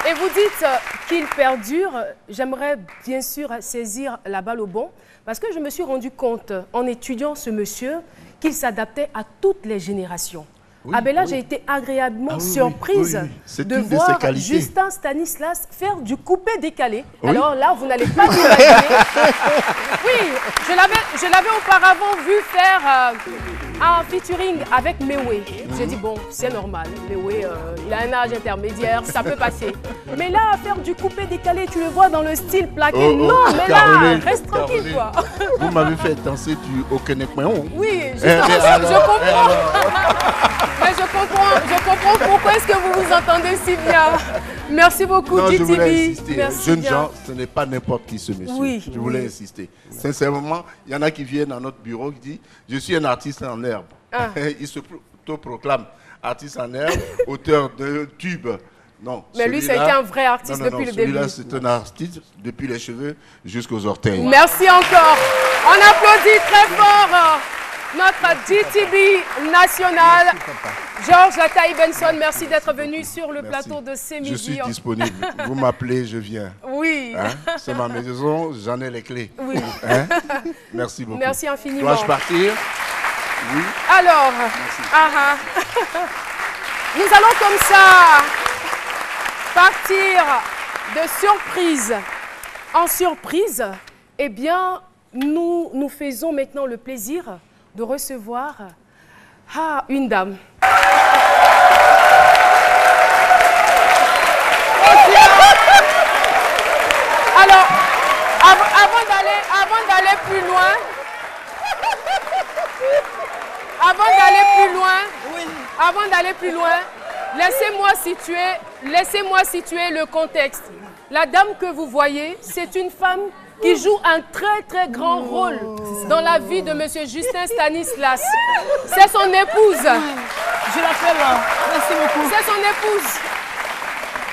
Et vous dites qu'il perdure. J'aimerais bien sûr saisir la balle au bon parce que je me suis rendu compte en étudiant ce monsieur qu'il s'adaptait à toutes les générations. Oui, Ah ben là, oui. j'ai été agréablement surprise de voir Justin Stanislas faire du coupé-décalé. Oui. Alors là, vous n'allez pas l'imaginer. Oui, je l'avais auparavant vu faire un featuring avec Mewé. J'ai dit, bon, c'est normal. Mewé, il a un âge intermédiaire, ça peut passer. Mais là, faire du coupé-décalé, tu le vois dans le style plaqué. Non, mais Caroline, là, reste tranquille, quoi. Vous m'avez fait danser du Okenek-Meon. Oui, justement, je comprends. Mais je comprends pourquoi est-ce que vous vous entendez si bien. Merci beaucoup, Non, je voulais DTV. insister. Merci Jeunes bien. gens, ce n'est pas n'importe qui ce monsieur. Oui, Je voulais insister. Sincèrement, il y en a qui viennent à notre bureau qui disent « Je suis un artiste en herbe Ah. ». Il se proclame artiste en herbe, auteur de tubes. Non, Mais lui, ça a été un vrai artiste depuis le début. Celui-là, c'est un artiste depuis les cheveux jusqu'aux orteils. Merci encore. On applaudit très fort notre DTV national. Georges Lataï Benson, merci d'être venu sur le plateau de C'est Midi. Je suis disponible. Vous m'appelez, je viens. Oui. Hein? C'est ma maison, j'en ai les clés. Oui. Hein? Merci beaucoup. Merci infiniment. Dois-je partir? Oui. Alors, nous allons comme ça partir de surprise en surprise. Eh bien, nous faisons maintenant le plaisir de recevoir une dame. Alors, avant d'aller plus loin, laissez-moi situer le contexte. La dame que vous voyez, c'est une femme qui joue un très très grand rôle dans la vie de monsieur Justin Stanislas. C'est son épouse. Je l'appelle là. Merci beaucoup. C'est son épouse.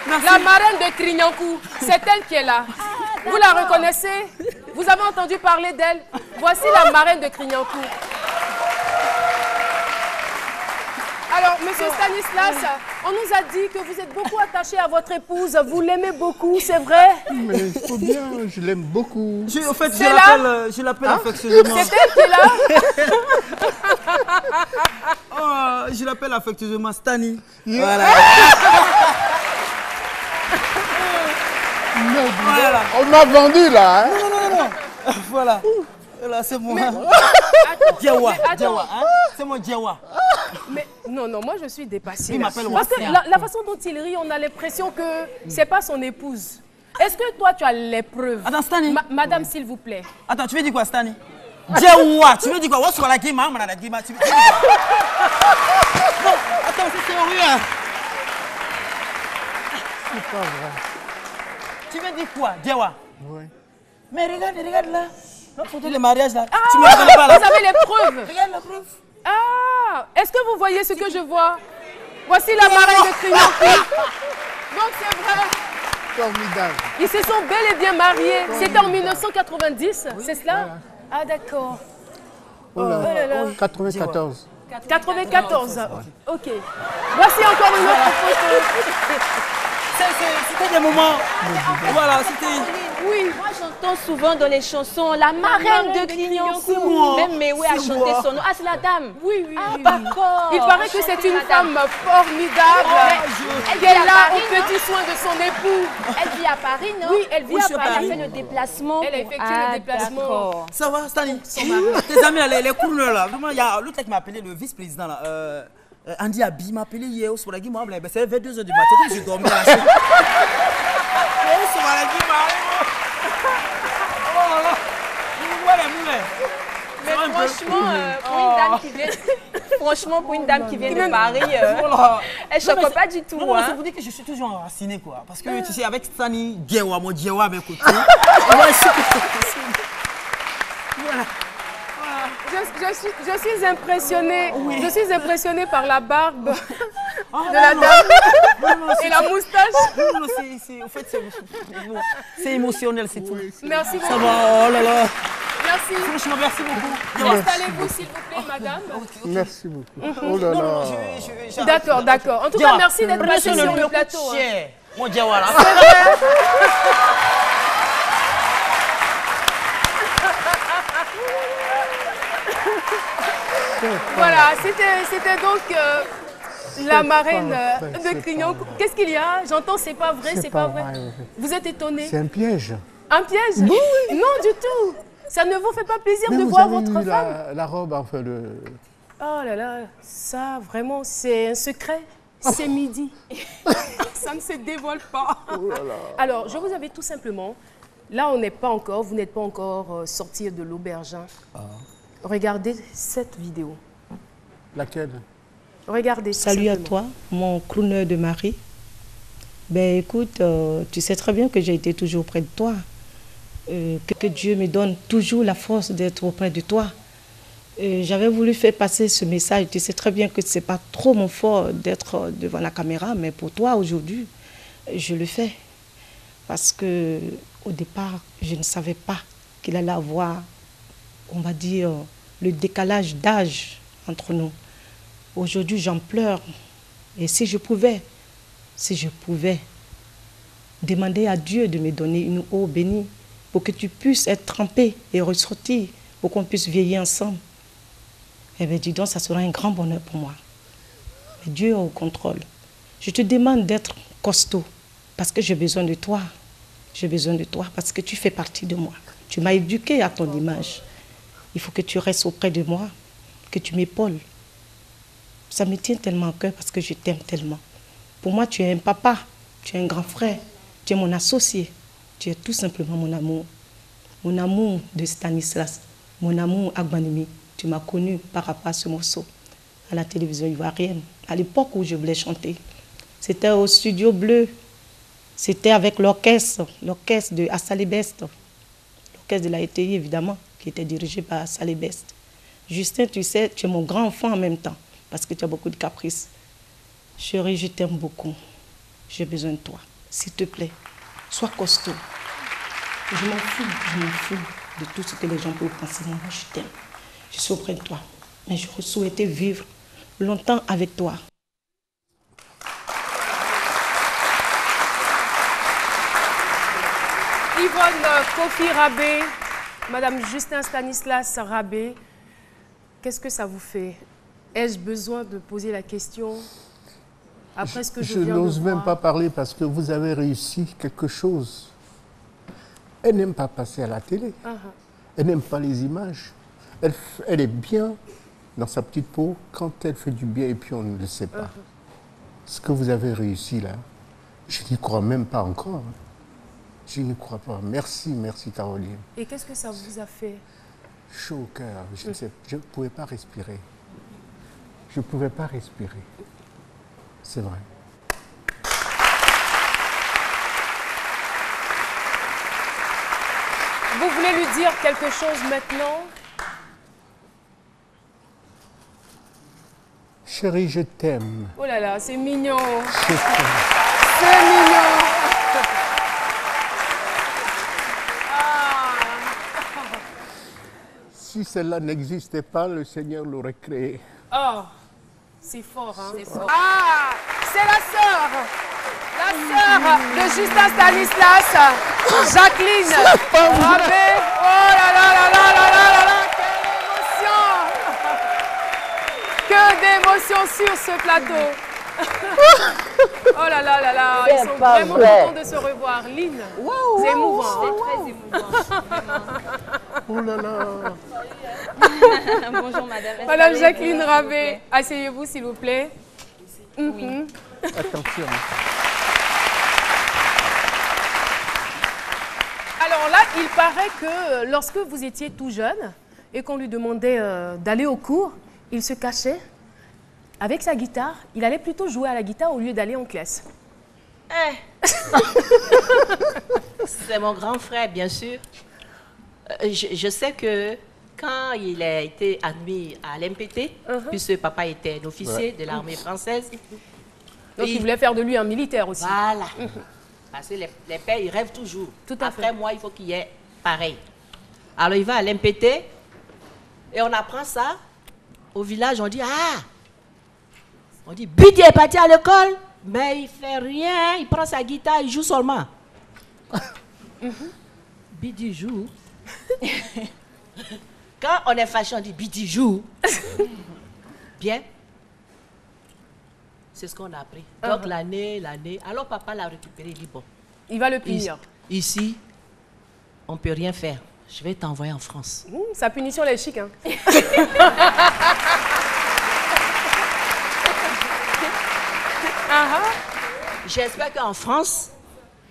Merci. La marraine de Trignankou. C'est elle qui est là. Vous la reconnaissez? Vous avez entendu parler d'elle? Voici la marraine de Trignankou. Alors, monsieur Stanislas, on nous a dit que vous êtes beaucoup attaché à votre épouse. Vous l'aimez beaucoup, c'est vrai? Mais il faut bien, je l'aime beaucoup. En fait, je l'appelle affectueusement. C'est elle qui est là? Oh, je l'appelle affectueusement Stani. Voilà. Voilà. On m'a vendu là. Hein? Non. Voilà. Là, c'est moi. Djawa. C'est mon Djawa. Mais non, moi je suis dépassée. Il m'appelle parce que la façon dont il rit, on a l'impression que c'est pas son épouse. Est-ce que toi tu as les preuves? Attends, Stani. Madame, s'il vous plaît. Attends, tu veux dire quoi, Stani? Djawa, tu veux dire quoi? Tu veux dire quoi? Non, attends, c'est sérieux. C'est pas vrai. Tu veux dire quoi, Djawa? Oui. Mais regarde là. Notre photo de mariage là. Ah, tu me reconnais pas là? Vous avez les preuves? Regarde la preuve. Ah, est-ce que vous voyez ce que je vois? Voici la marraine de Trignankou. Donc c'est vrai. Formidable. Ils se sont bel et bien mariés. C'était en 1990, c'est cela? Voilà. Ah d'accord. Oh là. Oh là là. 94. 94. Ok. Voici encore une autre photo. C'était des moments. Voilà, c'était. Oui. Moi, j'entends souvent dans les chansons la marraine de Trignankou. Même Mewé a chanté son nom. Ah, c'est la dame. Oui. D'accord. Il paraît que c'est une femme formidable. Elle est là au petit soin de son époux. Elle vit à Paris, non? Oui, elle vit à Elle a Paris. fait le déplacement. Elle a effectué le déplacement. Ça va, Stani? Tes amis, là, les coureurs là. Vraiment, il y a l'autre qui m'a appelé, le vice-président là. Andy Abi m'a appelé hier au Souragui. Moi, c'est vers 2h du matin. Comme je dormais là. Au Souragui, Mais franchement, pour une dame qui vient de Paris, elle ne choque pas du tout. Non, ça vous dit que je suis toujours enraciné, quoi. Parce que, tu sais, avec Stani, Djawa, mon Djawa à mes côtés. Voilà. Je suis impressionnée. Oui. Je suis impressionnée par la barbe de la dame et la moustache. Non, en fait, c'est émotionnel, c'est tout. Merci beaucoup. Ça va, oh là là. Merci. Franchement, merci beaucoup. Installez-vous, s'il vous plaît, madame. Merci beaucoup. Oh là là. D'accord. En tout cas, merci d'être passé sur le plateau. Mon Dieu, voilà. Voilà, c'était donc la marraine de Clignancourt. Qu'est-ce qu'il y a? J'entends c'est pas vrai, c'est pas vrai. Vous êtes étonné? C'est un piège. Un piège? Oui. Non, du tout. Ça ne vous fait pas plaisir Mais de vous voir avez votre eu femme? la robe, enfin le... Oh là là, ça vraiment, c'est un secret. C'est midi. Ça ne se dévoile pas. Oh là là. Alors, je vous avais tout simplement... Là, on n'est pas encore, vous n'êtes pas encore sorti de l'auberge. Hein. Regardez cette vidéo. Laquelle? Regardez. Salut à toi, mon crooner de mari. Ben écoute, tu sais très bien que j'ai été toujours près de toi. Que Dieu me donne toujours la force d'être auprès de toi. J'avais voulu faire passer ce message. Tu sais très bien que ce n'est pas trop mon fort d'être devant la caméra, mais pour toi aujourd'hui, je le fais. Parce que au départ, je ne savais pas qu'il allait avoir, on va dire, le décalage d'âge entre nous. Aujourd'hui, j'en pleure. Et si je pouvais demander à Dieu de me donner une eau bénie pour que tu puisses être trempé et ressortir, pour qu'on puisse vieillir ensemble, eh bien, dis donc, ça sera un grand bonheur pour moi. Mais Dieu est au contrôle. Je te demande d'être costaud parce que j'ai besoin de toi. J'ai besoin de toi parce que tu fais partie de moi. Tu m'as éduqué à ton image. Il faut que tu restes auprès de moi, que tu m'épaules. Ça me tient tellement à cœur parce que je t'aime tellement. Pour moi, tu es un papa, tu es un grand frère, tu es mon associé. Tu es tout simplement mon amour. Mon amour de Stanislas, mon amour Agbanimi. Tu m'as connu par rapport à ce morceau à la télévision ivoirienne, à l'époque où je voulais chanter. C'était au Studio Bleu. C'était avec l'orchestre de Assalé Best, l'orchestre de la ETI évidemment, qui était dirigé par Assalé Best. Justin, tu sais, tu es mon grand enfant en même temps, parce que tu as beaucoup de caprices. Chérie, je t'aime beaucoup. J'ai besoin de toi. S'il te plaît, sois costaud. Je m'en fous de tout ce que les gens peuvent penser. Moi, je t'aime. Je suis auprès de toi. Mais je souhaitais vivre longtemps avec toi. Yvonne Kofi Rabé, Madame Justin Stanislas Rabé, qu'est-ce que ça vous fait? Ai-je besoin de poser la question après ce que je viens de voir? Je n'ose même pas parler parce que vous avez réussi quelque chose. Elle n'aime pas passer à la télé. Elle n'aime pas les images. Elle est bien dans sa petite peau quand elle fait du bien et puis on ne le sait pas. Ce que vous avez réussi là, je n'y crois même pas encore. Je n'y crois pas. Merci, merci Caroline. Et qu'est-ce que ça vous a fait? Chaud au cœur. Je ne pouvais pas respirer. Je ne pouvais pas respirer. C'est vrai. Vous voulez lui dire quelque chose maintenant? Chérie, je t'aime. Oh là là, c'est mignon. Je t'aime. C'est mignon. Si cela n'existait pas, le Seigneur l'aurait créé. Oh, c'est fort, hein? C'est fort. Ah, c'est la sœur de Justin Stanislas, Jacqueline Rabé. Oh là là là là là là là là, quelle émotion! Que d'émotions sur ce plateau. Oh là là là là, ils sont vraiment contents de se revoir. Lynn, c'est émouvant. C'est très émouvant. Oh là là. Bonjour madame. Madame Jacqueline Rabé, asseyez-vous s'il vous plaît. Oui. Attention. Alors là, il paraît que lorsque vous étiez tout jeune et qu'on lui demandait d'aller au cours, il se cachait avec sa guitare. Il allait plutôt jouer à la guitare au lieu d'aller en classe. C'est mon grand frère, bien sûr. Je sais que quand il a été admis à l'MPT, puisque papa était un officier de l'armée française. Donc il voulait faire de lui un militaire aussi. Voilà. Parce que les pères, ils rêvent toujours. Tout à Après fait. moi, il faut qu'il y ait pareil. Alors il va à l'MPT et on apprend ça. Au village, on dit, ah, on dit, Bidi est parti à l'école. Mais il fait rien, il prend sa guitare, il joue seulement. Bidi joue. Quand on est fâché, on dit Bidi joue. Bien. C'est ce qu'on a appris. Donc l'année. Alors papa l'a récupéré, il dit bon. Il va le punir. Ici, on ne peut rien faire. Je vais t'envoyer en France. Sa punition, elle est chic, hein. J'espère qu'en France,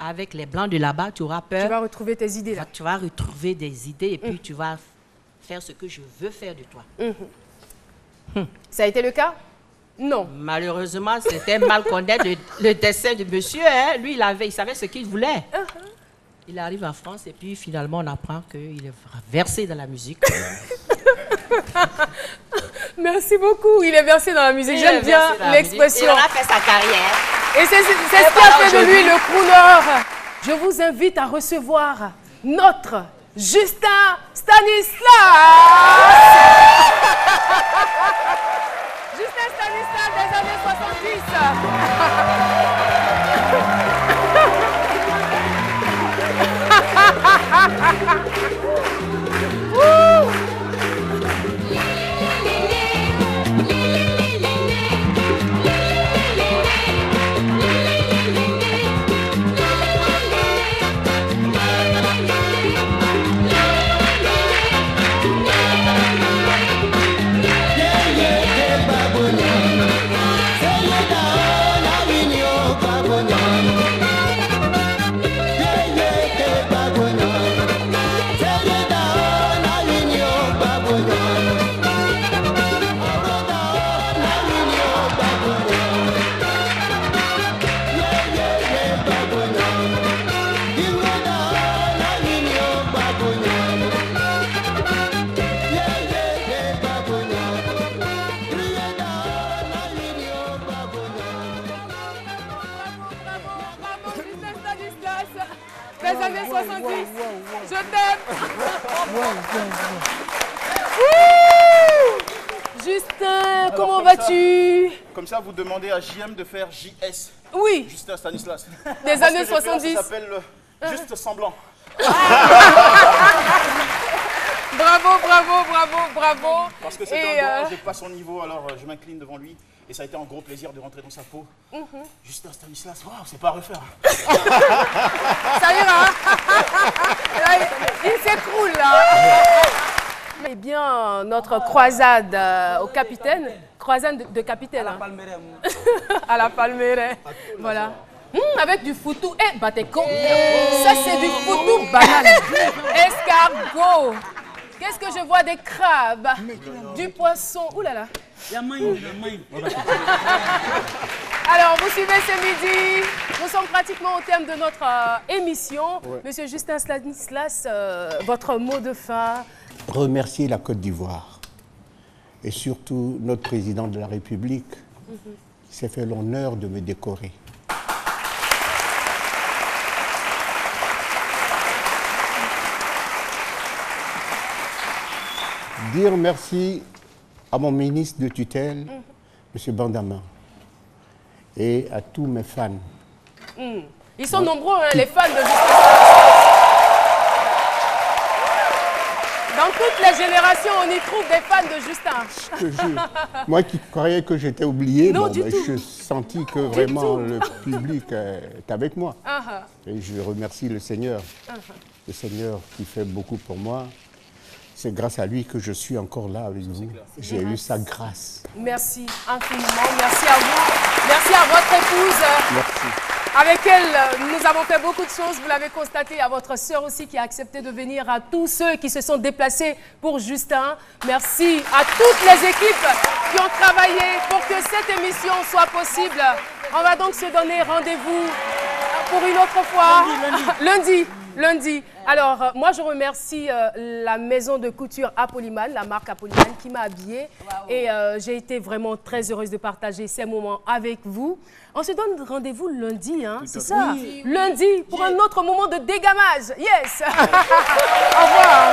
avec les Blancs de là-bas, tu auras peur. Tu vas retrouver tes idées, là. Tu vas retrouver des idées et puis tu vas faire ce que je veux faire de toi. Ça a été le cas? Non. Malheureusement, c'était mal connaître le dessin de monsieur. Hein. Lui, il savait ce qu'il voulait. Il arrive en France et puis finalement, on apprend qu'il est versé dans la musique. Merci beaucoup. Il est versé dans la musique. J'aime bien l'expression. Il a fait sa carrière. Et c'est ce qui a fait de lui le crooner. Je vous invite à recevoir notre Justin Stanislas. Justin Stanislas des années 70. Les années 70. Je t'aime. Justin, comment vas-tu? Comme ça, vous demandez à JM de faire JS. Oui. Justin Stanislas. Des années 70. Ça s'appelle juste semblant. Bravo, bravo, bravo, bravo. Parce que c'est un gars, j'ai pas son niveau, alors je m'incline devant lui. Et ça a été un gros plaisir de rentrer dans sa peau. Justin Stanislas, waouh, c'est pas à refaire. Ça ira. Là, il s'écroule là. Eh bien, notre croisade au capitaine, croisade de capitaine. À la Palmeraie. À la Palmeraie. Voilà. Avec du foutou. Eh, batéco. Ça, c'est du foutou banane. Escargot. Qu'est-ce que je vois? Des crabes, du poisson. Ouh là là. Alors, vous suivez ce midi. Nous sommes pratiquement au terme de notre émission. Ouais. Monsieur Justin Stanislas, votre mot de fin? Remercier la Côte d'Ivoire et surtout notre président de la République qui s'est fait l'honneur de me décorer. Dire merci à mon ministre de tutelle, M. Bandama, et à tous mes fans. Ils sont nombreux, hein, les fans de Justin. Dans toutes les générations, on y trouve des fans de Justin. Moi qui croyais que j'étais oublié, je sentis que vraiment le public est avec moi. Et je remercie le Seigneur. Le Seigneur qui fait beaucoup pour moi. C'est grâce à lui que je suis encore là avec vous. J'ai eu sa grâce. Merci infiniment. Merci à vous. Merci à votre épouse. Merci. Avec elle, nous avons fait beaucoup de choses. Vous l'avez constaté. À votre sœur aussi qui a accepté de venir. À tous ceux qui se sont déplacés pour Justin. Merci à toutes les équipes qui ont travaillé pour que cette émission soit possible. On va donc se donner rendez-vous pour une autre fois. Lundi. Alors, moi, je remercie la maison de couture Apollymane, la marque Apollymane, qui m'a habillée. Wow. Et j'ai été vraiment très heureuse de partager ces moments avec vous. On se donne rendez-vous lundi, hein, c'est ça? Oui. Lundi, pour un autre moment de dégamage. Yes. Au revoir.